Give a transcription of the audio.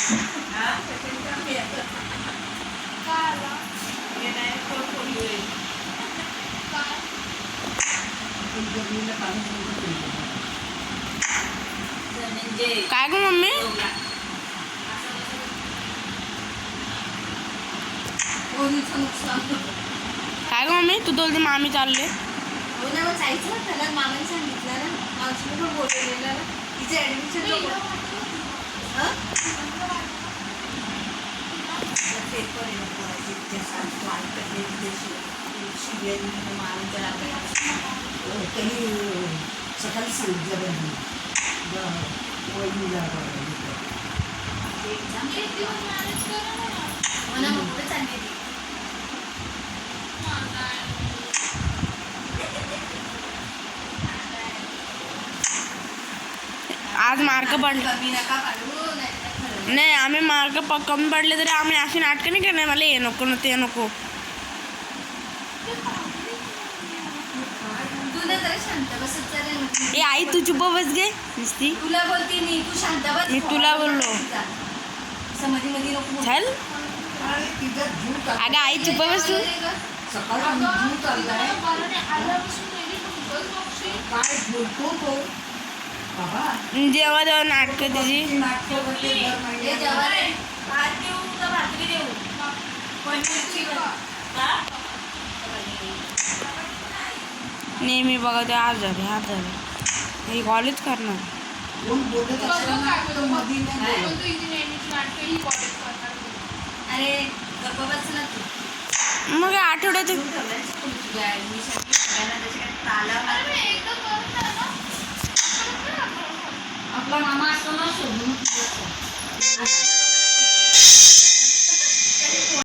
काय ग मम्मी? काय ग मम्मी तू बोलते मामी चालले? हो ना, मग जायचं ना त्याला. मामाने सांगितलं ना, मावशीने पण बोलवलेलं ना तिचं ऍडमिशन. पेपर त्यांनी सकाळी सांगितलं मला मग पुढे चालली ती. आज मार्क पडले कमी नका काढू, नाही नाही. आम्ही मार्क कमी पडले तरी आम्ही अशी नाटकं नाही करणार. मला हे नको ना ते नको. तू ना जरा शांत बसत चालेल. ए आई तू चुप बस गे नुसती. तुला बोलते मी, तू शांत बस. मी तुला बोललो. मध्ये मध्ये नको. चल अगं आई चुप बस तू. सकाळी जीव चाललाय काय बोलतो तो बाबा. जेव्हा जेव्हा नाटकं त्याची नाटकं करते दर महिन्याला. भात देऊ का भाकरी देऊ? नेहमी बघा ते आज झाले हे कॉलेज करणार. कोण बोलत असलं ना तर मधी नाही बोलत. अरे गप्पा बस ना तू. मग आठवड्यात आपला मामा असतो ना शोधून.